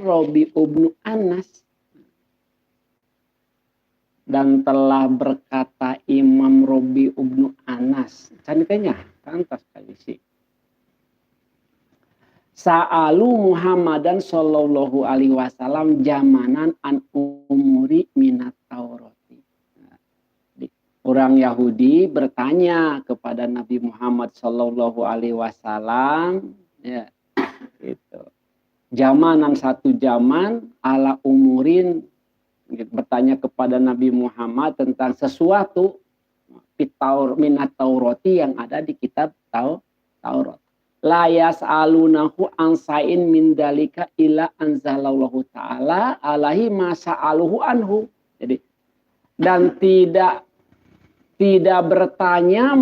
Rabi ibnu Anas. Dan telah berkata Imam Rabi ibnu Anas. Canitanya, pantas kali sih. Sa'alu Muhammadan sallallahu alaihi wasallam jamanan an umuri minat Taurati. Orang Yahudi bertanya kepada Nabi Muhammad sallallahu alaihi wasallam, ya, itu. Zamanan satu zaman ala umurin, bertanya kepada Nabi Muhammad tentang sesuatu minat Taurati yang ada di kitab Taurat. La yas'alunahu ansa'in min dalika illa anzalallahu ta'ala alaihi ma sa'aluhu anhu. Jadi, dan tidak bertanya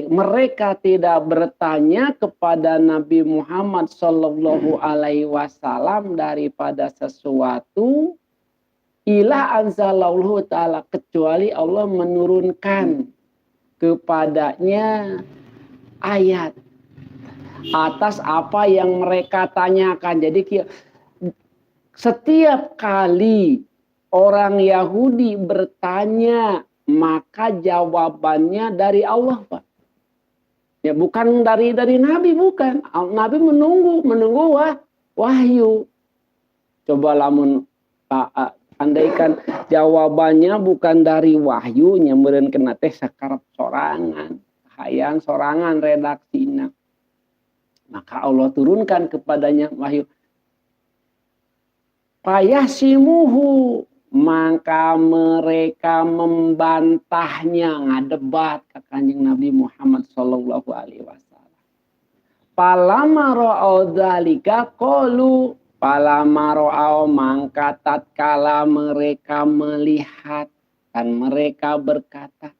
mereka tidak bertanya kepada Nabi Muhammad sallallahu alaihi wasallam daripada sesuatu illa anzalallahu ta'ala, kecuali Allah menurunkan kepadanya ayat atas apa yang mereka tanyakan. Jadi setiap kali orang Yahudi bertanya, maka jawabannya dari Allah, Pak. Ya, bukan dari Nabi, bukan. Nabi menunggu wahyu. Coba lamun andaikan jawabannya bukan dari wahyu, nyambereun kena teh sakarep sorangan, hayang sorangan redaksina. Maka Allah turunkan kepadanya wahyu. Payasimuhu, maka mereka membantahnya, ngadebat ke Kanjeng Nabi Muhammad sallallahu alaihi wasallam. Palama ra'au dzalika qalu, palama ra'au, mangka tatkala mereka melihat dan mereka berkata,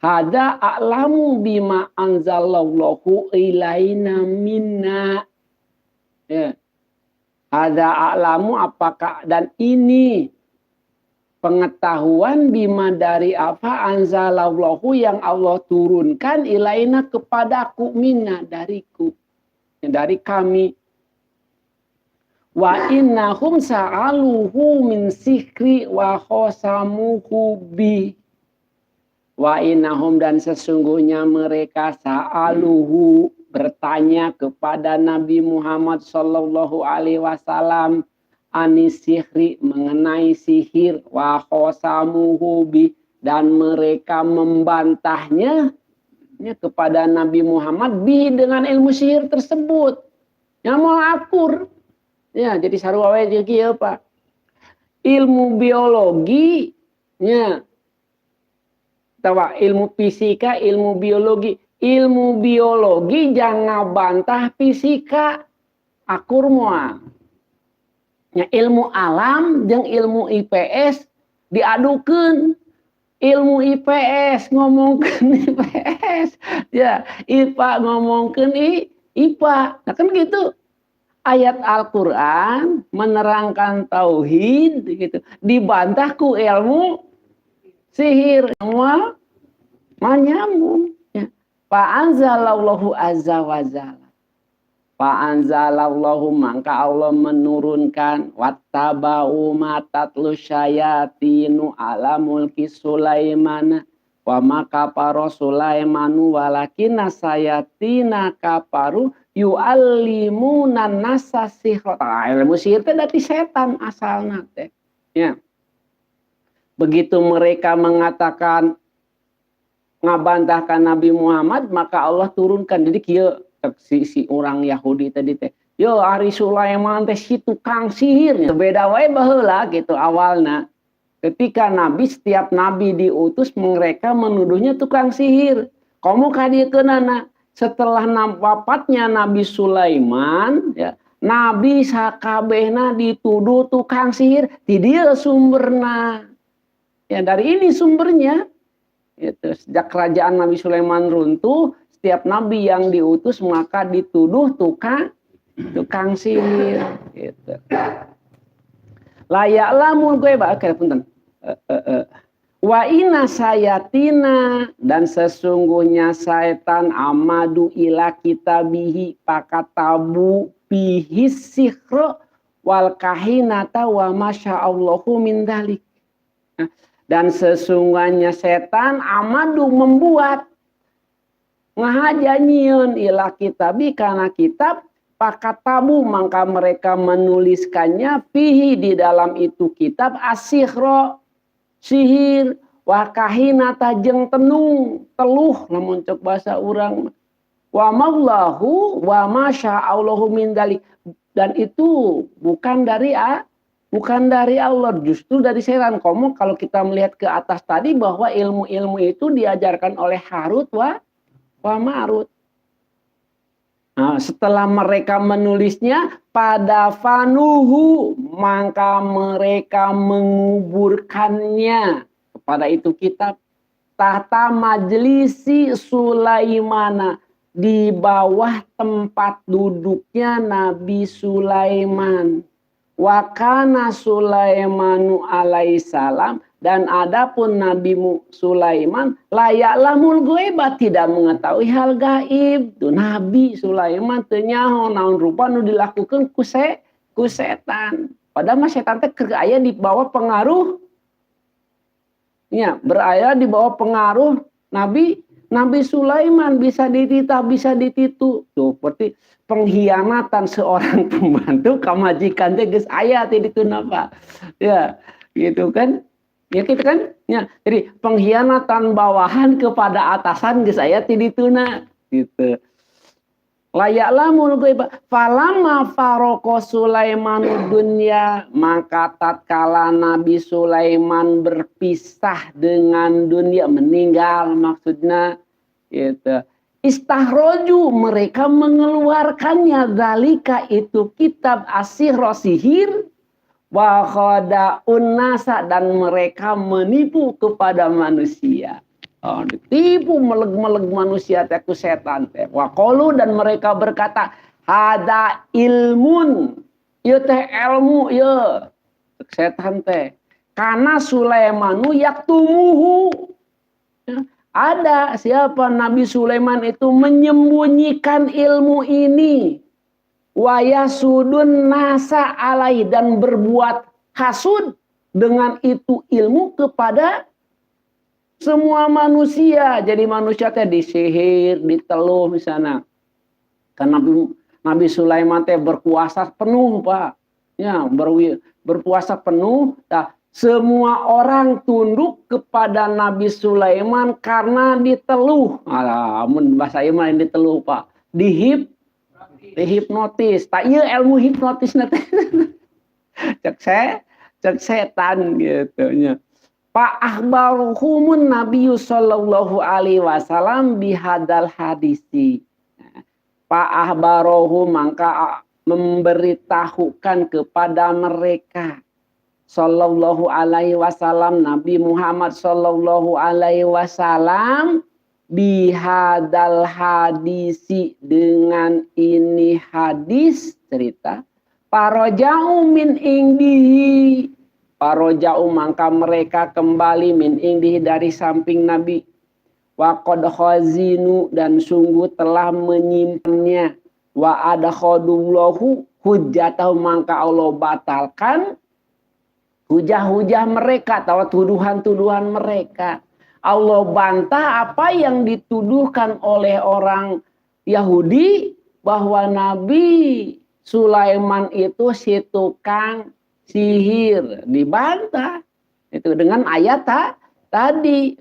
hada a'lamu bima anzalallahu ilaina minna. Ya. Hada a'lamu, apakah, dan ini pengetahuan bima dari apa anzalallahu yang Allah turunkan ilaina kepadaku, minna dariku, dari kami. Wa innahum sa'aluhu min sikri wa khosamuhu bi. Wa innahum, dan sesungguhnya mereka sa'aluhu, bertanya kepada Nabi Muhammad sallallahu alaihi wasallam anis sihri, mengenai sihir, wa khosamuhu bi, dan mereka membantahnya kepada Nabi Muhammad bi, dengan ilmu sihir tersebut. Yang mau akur. Ya, jadi sarua we jeung kieu, Pak. Ilmu biologi nya tawa ilmu fisika, ilmu biologi. Ilmu biologi jangan bantah fisika. Akur moal. Ya, ilmu alam jeung ilmu IPS diadukeun. Ilmu IPS ngomongkeun IPS. Ya, IPA ngomongkeun IPA. Nah kan gitu. Ayat Al-Qur'an menerangkan tauhid gitu. Dibantah ku ilmu sihir, semua menyambung. Ya. Fa'anzalallahu azza wa jalla. Fa'anzalallahu, maka Allah menurunkan wattaba'u ma tatlu syayatinu ala mulki Sulaiman wa maka para Sulaimanu walakinna sayatina kafaru yu'allimuna nasa sihra. Ilmu sihir teh dari setan asalna teh. Ya. Begitu mereka mengatakan ngabantahkan Nabi Muhammad, maka Allah turunkan. Jadi kieu si orang Yahudi tadi teh, yo ari Sulaiman teh si tukang sihirnya. Beda wae baheula gitu awalna. Ketika setiap nabi diutus, mereka menuduhnya tukang sihir. Kamu kadiekeunana setelah wafatnya Nabi Sulaiman, ya, nabi sakabehna dituduh tukang sihir. Di dia sumberna. Ya, dari ini sumbernya. Itu sejak kerajaan Nabi Sulaiman runtuh, setiap nabi yang diutus maka dituduh tukang sihir. Gitu. Layak lamun gue bakal punten. Wa inna sayatina, dan sesungguhnya syaitan amadu ila kitabihi pakatabu bihi sihro wal kahinata wa masyaallahu min dzalik. Dan sesungguhnya setan amadu membuat ngahaja nyieun ila kitabi kana kitab pakatabu maka mereka menuliskannya fihi di dalam itu kitab asihro sihir wa kahinata jeung tenung teluh lamun cek bahasa urang wa mallahu wa masyaallahu min dzalik, dan itu bukan dari Allah, justru dari setan. Komo kalau kita melihat ke atas tadi bahwa ilmu-ilmu itu diajarkan oleh Harut wa Marut. Nah, setelah mereka menulisnya pada fanuhu maka mereka menguburkannya kepada itu kitab tahta majlisi Sulaimana, di bawah tempat duduknya Nabi Sulaiman. Wa kana Sulaimanu alaihissalam, dan adapun Nabi Sulaiman laya'lamul ghaiba, tidak mengetahui hal gaib. Tuh Nabi Sulaiman teu nyaho naon rupa nu dilakukeun ku setan. Padahal mah setan teh aya di bawah pengaruh berada di bawah pengaruh Nabi Sulaiman, bisa dititah, bisa dititu. Tuh, seperti pengkhianatan seorang pembantu ka majikan teh geus aya ti ditu napa. Ya, gitu kan? Ya gitu kan? Ya, jadi pengkhianatan bawahan kepada atasan geus aya ti dituna gitu. Laya'lamul ghaiba falamma faraqo Sulaimanu dunya, maka tatkala Nabi Sulaiman berpisah dengan dunia, meninggal maksudnya gitu. Istahroju, mereka mengeluarkannya zalika itu kitab asihro sihir wa khada'un nasa, dan mereka menipu kepada manusia. Oh, ditipu meleg-meleg manusia teh ku setan teh. Wa qalu, dan mereka berkata, hada ilmun, ieu teh ilmu ieu. Setan teh. Kana Sulaimanu yaktumuhu. Ada siapa Nabi Sulaiman itu menyembunyikan ilmu ini. Wa yasudun nasa alai, dan berbuat hasud dengan itu ilmu kepada semua manusia. Jadi manusia teh disihir, diteluh misalnya. Karena Nabi Sulaiman teh berkuasa penuh, Pak. Ya, berpuasa penuh. Nah, semua orang tunduk kepada Nabi Sulaiman karena diteluh. Mun bahasa iman diteluh, Pak. Dihipnotis. Tak ieu ilmu hipnotisna teh. Cek setan gitu nya. Pak akhbaruhumun Nabi sallallahu alaihi wasallam bihadal hadisi. Pak akhbaruhum, maka memberitahukan kepada mereka sallallahu alaihi wasallam, Nabi Muhammad sallallahu alaihi wasallam bihadal hadisi, dengan ini hadis cerita. Parojau min indihi, parojau maka mereka kembali min indihi dari samping Nabi. Wa qad khazinu, dan sungguh telah menyimpannya. Wa adkhadullahu hujjatahu, maka Allah batalkan hujah-hujah mereka atau tuduhan-tuduhan mereka. Allah bantah apa yang dituduhkan oleh orang Yahudi bahwa Nabi Sulaiman itu si tukang sihir, dibantah itu dengan ayat tadi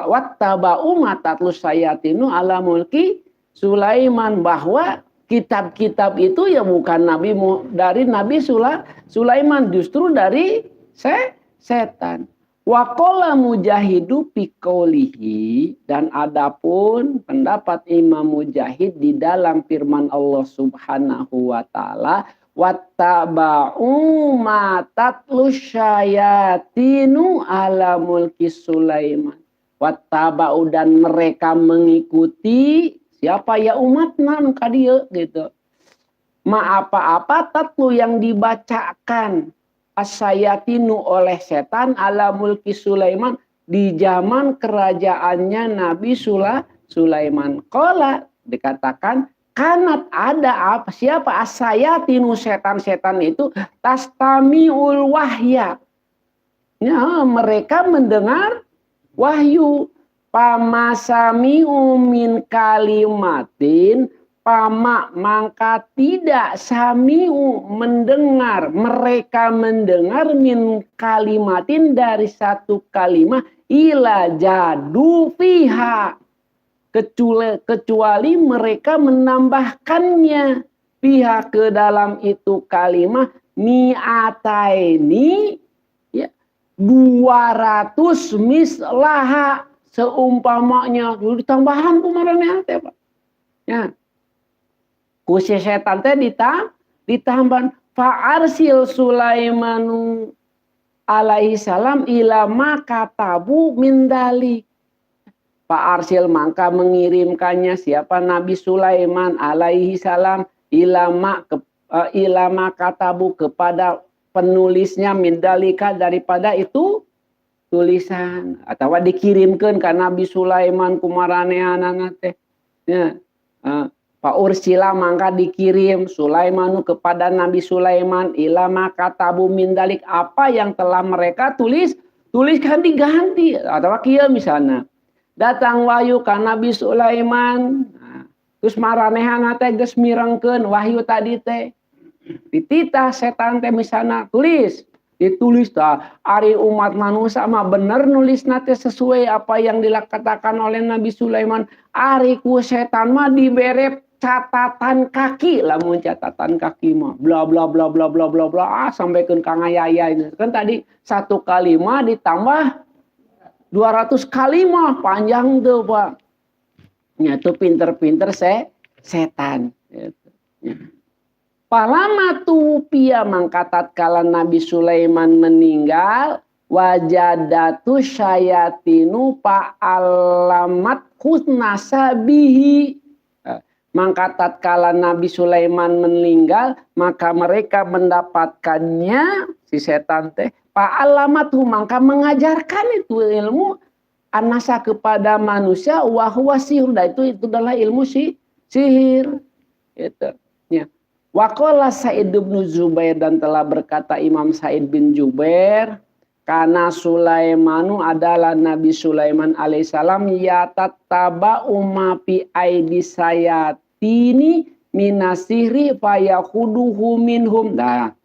wattaba'u ma tatlus sayatinu ala mulki Sulaiman, bahwa kitab-kitab itu ya bukan dari Nabi Sulaiman, justru dari setan. Wa qala Mujahidu fi qoulihi, dan adapun pendapat Imam Mujahid di dalam firman Allah Subhanahu wa taala, wattaba'u ma tatlus syayatinu ala mulki Sulaiman. Wattaba'u, dan mereka mengikuti siapa ya umatna nu ka dieu gitu. Ma apa-apa tatlu yang dibacakan asyayatinu oleh setan ala mulki Sulaiman di zaman kerajaannya Nabi Sulaiman. Qala, dikatakan kanat ada apa siapa asayatinu setan-setan itu tastamiul wahya. Ya, mereka mendengar wahyu. Pamasami'u min kalimatin pama mangka tidak sami'u mendengar, mereka mendengar min kalimatin dari satu kalimat ila jadu fiha kecuali mereka menambahkannya fiha ke dalam itu kalimat mi'ataini ya 200 mislaha seumpamanya ditambahan kumarannya teh Pak. Ya. Ku setan teh ditambah fa'arsil Sulaimanu alaihi salam ila ma katabu min dalik. Fa'arsil mangka mengirimkannya siapa Nabi Sulaiman alaihi salam ila ma katabu kepada penulisnya min dalika daripada itu tulisan atau dikirimkan ke Nabi Sulaiman kumaranehanana teh ya Pak Ursila mangka dikirim Sulaimanu kepada Nabi Sulaiman ilama katabu min dalik apa yang telah mereka tuliskan diganti atau kieu misalnya datang wahyu ka Nabi Sulaiman terus maranehanana teh geus mirengkeun wahyu tadi teh dititah setan teh misalnya ditulis dah ari umat manusia mah bener nulis nate sesuai apa yang dikatakan oleh Nabi Sulaiman ari ku setan mah dibere catatan kaki lamun catatan kaki mah bla bla bla bla bla bla bla sampaikan ka ngayaya ini kan tadi satu kalimat ditambah 200 kalimat panjang tuh Pak nya tuh pinter-pinter setan gitu. Ya. Palamatu pia mangkatat kala Nabi Sulaiman meninggal wajadatu syayatinu pa'alamat husnasabihi mangkatat kala Nabi Sulaiman meninggal maka mereka mendapatkannya si setan teh pa'alamatu mangka mengajarkan itu ilmu anasa kepada manusia wahwa sihir itu adalah ilmu sihir itu ya. Waqala Sa'id bin Jubair dan telah berkata Imam Sa'id bin Jubair karena Sulaimanu adalah Nabi Sulaiman alaihissalam yatattaba umma fi aidi sayatini minasihri fayahuduhu minhum dah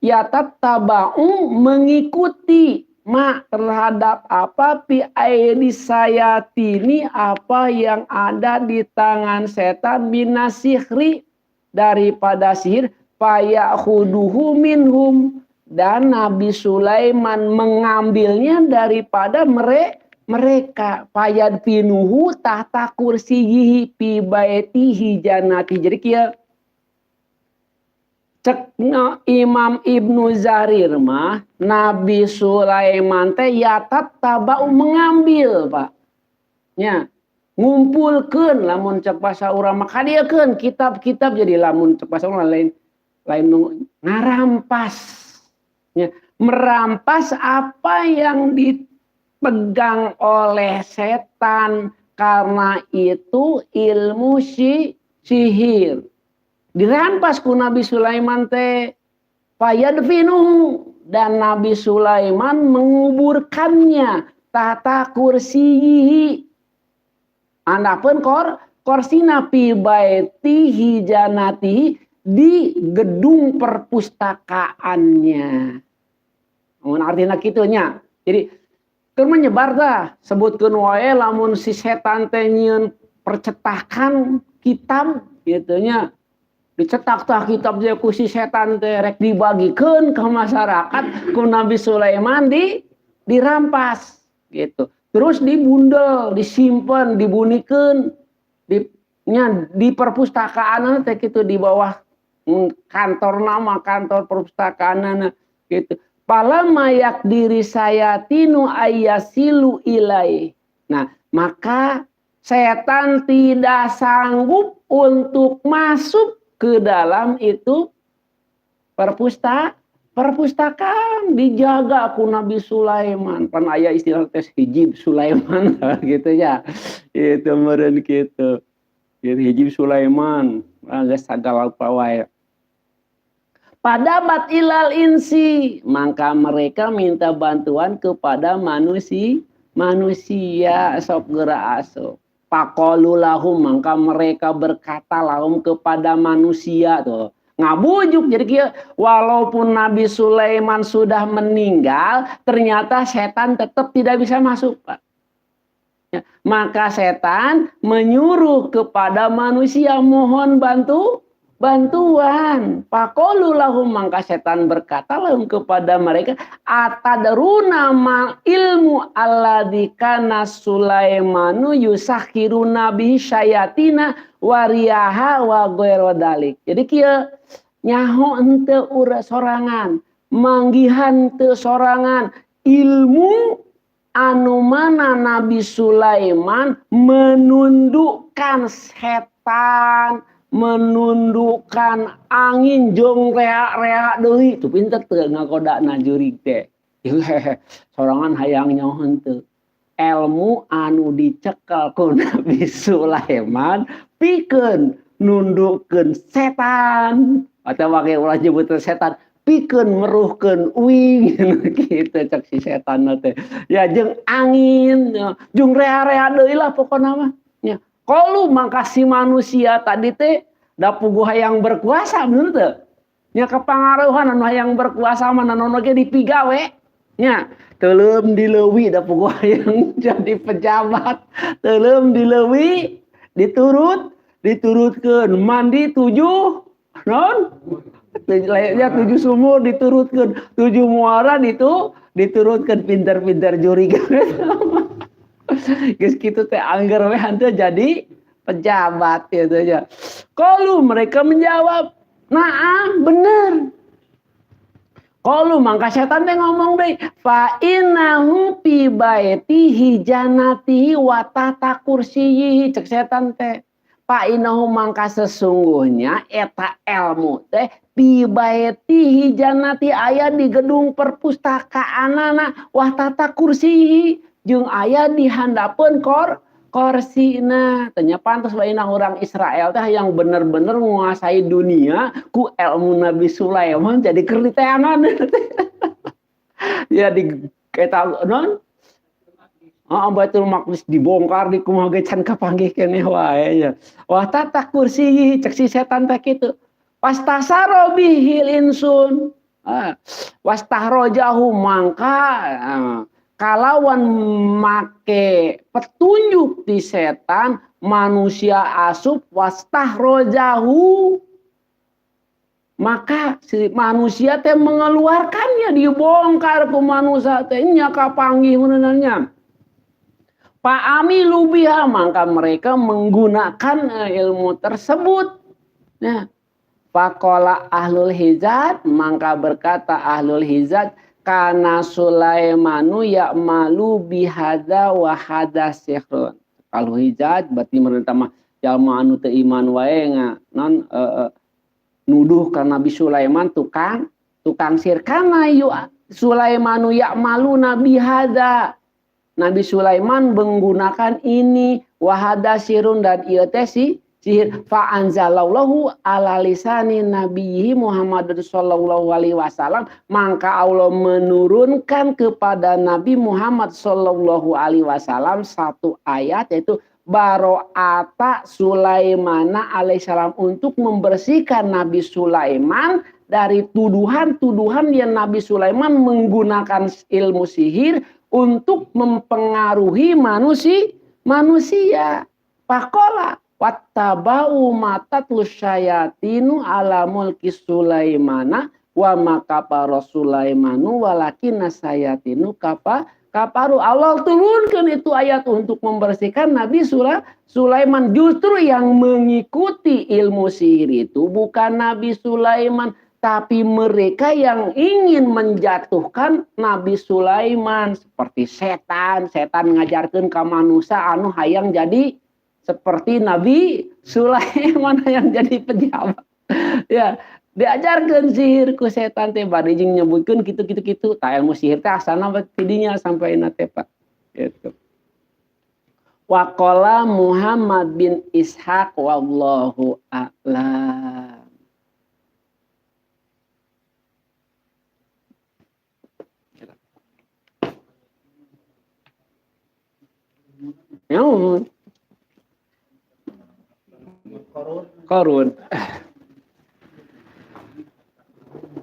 yatattaba'u mengikuti ma terhadap apa fi aidi sayatini apa yang ada di tangan setan minasihri daripada sihir fayahuduhu minhum dan Nabi Sulaiman mengambilnya daripada mereka fayadfinuhu tahta kursiyihi fi baitihi jannati jadi kieu cekna Imam Ibnu Jarir mah Nabi Sulaiman teh yatattaba'u mengambil Pak nya ngumpulkeun lamun cek basa urang mah kadiekeun kitab-kitab jadi lamun cek basa urang lain ngarampas ya, merampas apa yang dipegang oleh setan karena itu ilmu sihir dirampas ku Nabi Sulaiman teh fayadfinuhu dan Nabi Sulaiman menguburkannya tahta kursiyihi Anapun korsina pi baitihi janatihi di gedung perpustakaannya. Artinya kitunya. Jadi keur menyebar dah sebutkeun wae lamun si setan teh nyieun percetakan kitab kitu nya. Dicetak tah kitab teh ku si setan teh rek dibagikeun ke masyarakat ku Nabi Sulaiman dirampas gitu. Terus dibundel, disimpan, dibunikeun di perpustakaan teh gitu di bawah kantor perpustakaan gitu. Pala mayak diri saya tinu ayasilu ilai. Nah, maka setan tidak sanggup untuk masuk ke dalam itu perpustakaan dijaga ku Nabi Sulaiman. Pan aya istilah tes hijib Sulaiman gitu ya. Itu meureun kitu. hiji Sulaiman geus sagala pawai. Padabat ilal insi, maka mereka minta bantuan kepada manusia sok geura asup. Faqalu lahum, maka mereka berkata lahum kepada manusia tuh. Ngabujuk jadi kia, walaupun Nabi Sulaiman sudah meninggal, ternyata setan tetap tidak bisa masuk, Pak. Ya, maka setan menyuruh kepada manusia mohon bantuan. Faqalu lahum, maka setan berkata lahum kepada mereka, atadruna mal ilmu alladzi kana Sulaimanu yusakhiruna bi syayatina wariyaha wa ghairu dalik. Jadi kieu nyaho henteu urang sorangan, manggihan teu sorangan ilmu anu mana Nabi Sulaiman menundukkan setan, menundukkan angin jong rea-rea deui itu pinter teu ngakodana jurig teh. Sorangan hayang nyaho teu. Ilmu anu dicekel ku Nabi Sulaiman pikeun nundukkeun setan atau wae ulah nyebut setan pikeun meruhkeun uing gitu cek si setan teh. Ya jeung angin, jeung rea-rea deui lah pokona mah. Ya. Qalu mangka si manusia tadi teh da puguh hayang berkuasa bener teu? Nya kapangaruhan anu hayang berkuasa mah nanono ge dipigawe. Nya, teuleum dileuwi da puguh hayang jadi pejabat. Teuleum dileuwi diturutkeun mandi 7 non ya 7 sumur diturutkeun 7 muara diturutkeun pinter-pinter juri geus kitu teh angger we hanteu jadi pejabat gitu aja. Qalu mereka menjawab, "Na'am, bener." Qalu mangka setan teh ngomong deui, "Fa innahu fi baitihi janatihi wa tata kursiyhi." Cek setan teh, "Fa innahu mangka sesungguhnya eta ilmu teh fi baitihi janati aya di gedung perpustakaanana wa tata kursihi jeung aya di handapeun korsina." Tanya pantas baina orang Israel teh yang bener-bener menguasai dunia ku ilmu Nabi Sulaiman jadi keur diteangan. Ya di eta non Baitul Maqdis dibongkar di kumaha ge can kapanggih keneh wae ya. Wah tata kursi cek si setan teh kitu. Wastasaro bihil insun. Wastahrojahu mangka kalawan make petunjuk di setan manusia asup wastahrojahu maka si manusia teh mengeluarkannya dibongkar ke manusia teh nya kapanggih menenanya. Pak amilu biha maka mereka menggunakan ilmu tersebut. Nah, faqala ahlul hijaz maka berkata ahlul hijaz kana Sulaimanu ya'malu bihadza wa hadza sihrun. Kalau hijaz berarti merentah mah jalma anu teu iman wae non nuduh ka Nabi Sulaiman tukang sihir kana yu Sulaimanu ya'malu nabi hadza. Nabi Sulaiman menggunakan ini wahada sirun dan ieu teh sihir fa anzalallahu ala lisani nabiyhi Muhammad sallallahu alaihi wasallam maka Allah menurunkan kepada Nabi Muhammad sallallahu alaihi wasallam satu ayat yaitu baro'ata Sulaimana alaihissalam untuk membersihkan Nabi Sulaiman dari tuduhan-tuduhan yang Nabi Sulaiman menggunakan ilmu sihir untuk mempengaruhi manusia. Pakola wattabau matatlu syayatinu ala mulki Sulaimana wa makapara Sulaimanu walakinna syayatinu kaparu. Allah turunkan itu ayat untuk membersihkan Nabi Sulaiman. Justru yang mengikuti ilmu sihir itu bukan Nabi Sulaiman, tapi mereka yang ingin menjatuhkan Nabi Sulaiman seperti setan ngajarkeun ka manusia anu hayang jadi seperti Nabi Sulaiman yang jadi pejabat. Ya, diajarkeun sihir ku setan teh bari jeung nyebutkeun kitu-kitu. Tah ilmu sihir teh asalna tidinya sampai na teh Pak. Gitu. Waqala Muhammad bin Ishaq wallahu a'lam. Ya, Qarun.